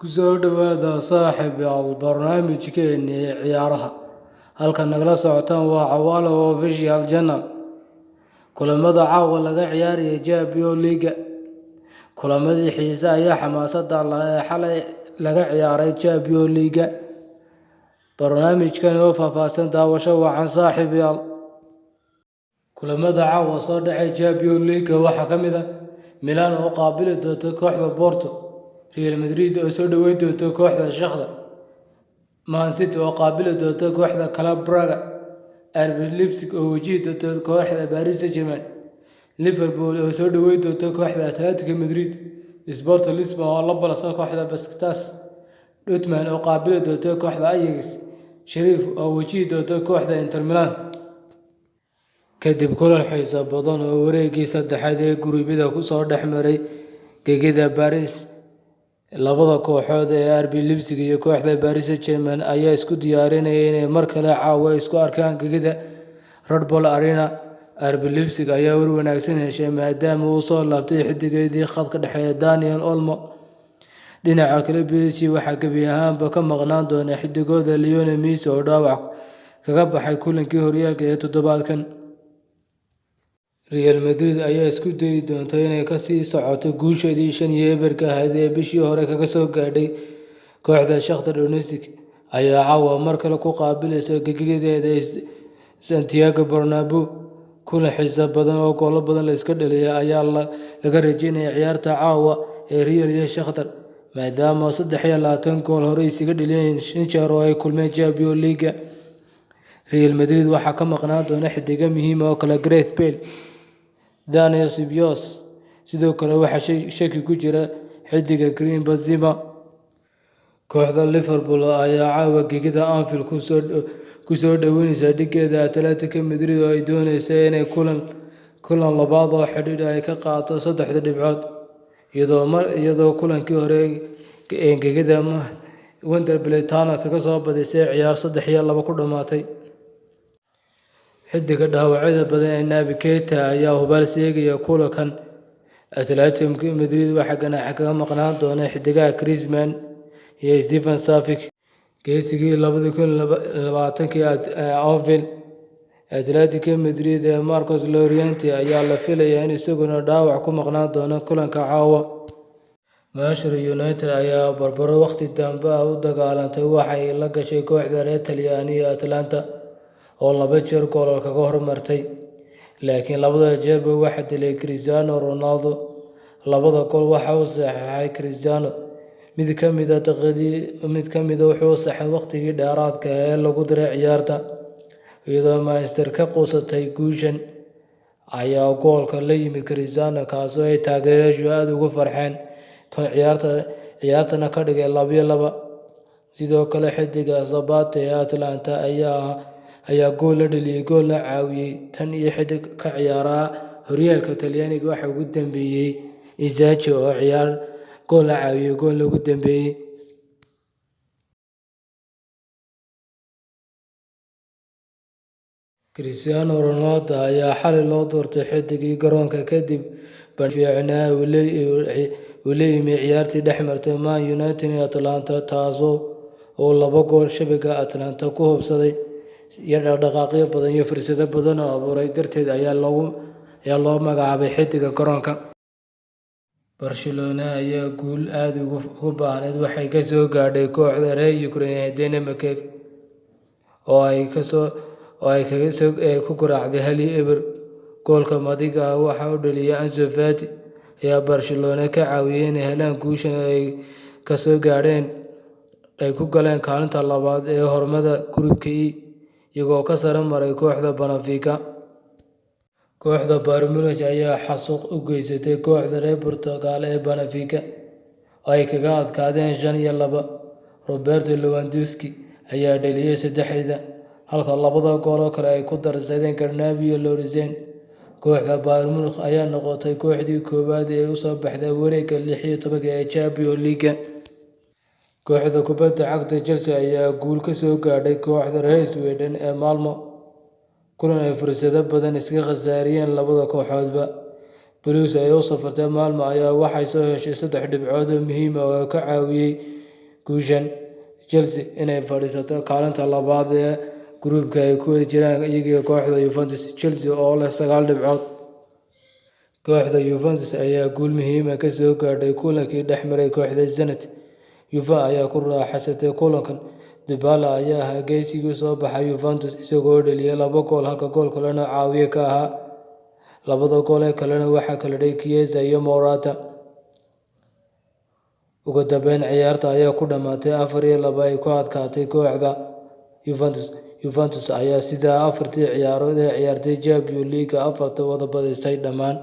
Kusoo dhawaada saaxiibayaal barnaamijkeennii ciyaaraha. Halkan nagala socotaan waa Cawaale Official Channel. Kulamada caawa laga ciyaarayay Champions League. Kulamadii xiisaha ayaa xamaasadda ee xalay laga ciyaaray Champions League. Barnaamijkan oo faahfaahsan daawasho wacan saaxiibayaal. Kulamada caawa soo dhacay Champions League waxaa ka mid ah Milan oo qaabili doonta kooxda Porto, Real Madrid oo soo dhaweyn doonta kooxda Shakhtar, Man City oo qaabili doonta kooxda Club Brugge, RB Leipzig oo wajihi doonta kooxda Paris Saint-Germain, Liverpool oo soo dhaweyn doonta kooxda Atletico Madrid, Sporting Lisbon oo la ballansan kooxda Besiktas, Dortmund oo qaabili doonta kooxda Ajax, Sheriff oo wajihi doonta kooxda Inter Milan. Kadib kulan xiiso badan oo wareegii saddexaad ee guruubyada ku soo dhex maray gegida Paris, labada kooxood ee RB Leipzig iyo kooxda Paris Saint-Germain ayaa isku diyaarinaya inay mar kale caawa isku arkaan gegida Red Bull Arena. RB Leipzig ayaa war wanaagsan heshay maadaama uu soo laabtay xiddigeedii khadka dhexe Daniel Olmo. Dhinaca kale, PSG waxaa gebi ahaanba ka maqnaan doona xiddigooda Lionel Messi oo dhaawac kaga baxay kulankii horyaalka ee toddobaadkan. Real Madrid ayaa isku dayi doonta inay ka sii socoto guusheedii 5-0 ahayd ee bishii hore kaga soo gaadhay kooxda Shakhtar Donetsk, ayaa caawa mar kale ku qaabilaysa gegideeda Santiago Bernabeu. Kulan xiiso badan oo goolo badan la iska dhaliyay ayaa laga rajeynaya ciyaarta caawa ee Real iyo Shakhtar, maadaama 23 gool hore isaga dhaliyeen 5 jeer oo ay kulmeen Champions League. Real Madrid waxaa ka maqnaan doona xiddiga muhiim oo kale Gareth Bale, Daniel Ceballos, sidoo kale waxaa shaki ku jira xiddiga Karim Benzema. Kooxda Liverpool ayaa caawa gegida Anfield ku soo dhaweyneysa dhigeeda Atletico Madrid oo ay dooneysa inay kulan labaad oo xidhiidh ay ka qaadato 3 dhibcood, iyadoo kulankii hore ee gegida Wembley kaga soo badisay ciyaar 3-2 ku dhamaatay. Xiddiga dhaawacyada badan ee Naby Keita ayaa hubaal seegaya kulankan. Atletico Madrid waxaa ganaaxa kaga maqnaan doona xiddigaha Griezmann iyo Steven Savic, geesigii 2020 ee Anfield. Atletico Madrid ee Marcos Llorente ayaa la filayaa in isaguna dhaawac ku maqnaan doono kulanka caawa. Manchester United ayaa barbaro waqti dambe u dagaalantay waxay la gashay kooxda reer Talyaaniga Atalanta oo 2 jeer gool kaga hormartay, laakiin labada jeerba waxaa dilay Cristiano Ronaldo. Labada gool waxa uu saxeexay Cristiano, mid ka mid wuxuu saxay waqtigii dheeraadka ee lagu daray ciyaarta. Iyadoo Manchester ka quusatay guushan, ayaa goolka la yimid Cristiano kaasoo ay taageerayaashu aad ugu farxeen, kan ciyaartana ka dhigay 2-2. Sidoo kale xiddiga Zapata ee Atalanta ayaa gool la dhaliyay goolna caawiyay. Tan iyo xiddig ka ciyaara horyaalka Talyaaniga waxaa ugu dambeeyay Inzaghi oo ciyaar gool la caawiyay goolna ugu dambeeyay. Cristiano Ronaldo ayaa xalay loo doortay xiddigii garoonka kadib bandhig fiicnaa uu la yimi ciyaartii dhex martay Man United iyo Atalanta, taasoo uu 2 gool shabakga Atalanta ku hubsaday, iyo dhaqdhaqaaqyo badan iyo fursado badan oo abuuray darteed ayaa loo magacaabay xiddiga garoonka. Barcelona ayaa guul aad ugu baahneyd waxay ka soo gaadhay kooxda reer Ukraine ee Dynamo Kiev oo ay ku garaacday 1-0. Goolka madiga ah waxa uu dhaliyay Ansu Fati ayaa Barcelona ka caawiyay inay helaan guushan ay ka soo gaadheen ay ku galeen kaalinta labaad ee hormada Gruupka E, iyagoo ka sare maray kooxda Benfica. Kooxda Bayern Munich ayaa xasuuq u geysatay kooxda reer Portugal ee Benfica oo ay kaga adkaadeen 5-2. Roberto Lewandowski ayaa dhaliyay 3-da, halka 2 gool oo kale ay ku darsadeen Gnabry iyo Lloris. Kooxda Bayern Munich ayaa noqotay kooxdii koowaad ee u soo baxday wareegga 16 ee Champions League. Kooxda kubadda cagta Chelsea ayaa guul ka soo gaadhay kooxda reer Sweden ee Malmo, kulan ay fursado badan iska khasaariyeen labada kooxoodba. Blues ay u safartay Malmo ayaa waxay soo heshay 3 dhibcood oo muhiim ah oo ka caawiyay guushan Chelsea inay fadhiisato kaalinta labaad ee gruubka ay ku jiraan iyaga kooxda Juventus. Chelsea oo leh 9 dhibcood. Kooxda Juventus ayaa guul muhiim ah ka soo gaadhay kulankii dhexmaray kooxda Zenit. Juve ayaa ku raaxaysatay kulankan. Dybala ayaa ahaa geesigii soo baxay Juventus isagoo dhaliyay 2 gool halka gool kalena caawiye ka ahaa. Labada gool ee kalena waxaa kala dhigay Chiesa iyo Morata. Ugu dambeyn ciyaarta ayaa ku dhamaatay 4-2 ay ku adkaatay kooxda Juventus. Juventus ayaa sidaa 4 ciyaarood ee ciyaartay Champions League 4 wada badisay dhammaan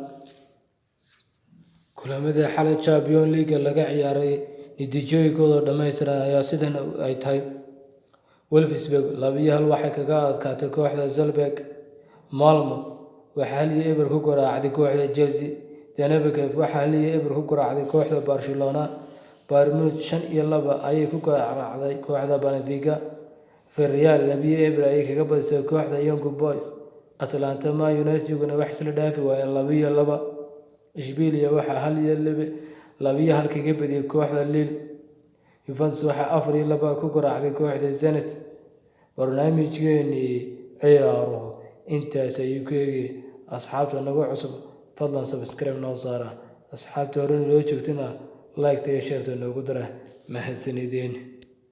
kulamadii xalay Champions League laga ciyaaray. Natiijooyinkooda dhammaystiran ayaa sidan ay tahay: Wolfsburg 2-1 waxay kaga adkaatay kooxda Salzburg. Malmo waxaa 1-0 ku garaacday kooxda Chelsea. Denmark waxaa 1-0 ku garaacday kooxda Barcelona. Bayern Munich 5-2 ayay ku garaacday kooxda Benfica. Villarreal 2-0 ayay kaga badisay kooxda Young Boys. Atalanta Man United wax isla dhaafi waayeen 2-2. Ishbiiliya waxaa 2-1 kaga badiyay kooxda Lille. Juventus waxaa 4-2 ku garaacday kooxda Zenit. Barnaamijkeennii ciyaaruhu intaas ayuu ku eegay. Asxaabta nagu cusub fadlan subscribe noo saara. Asxaabta hore noo joogtana like iyo share noogu dara. Mahadsanideen.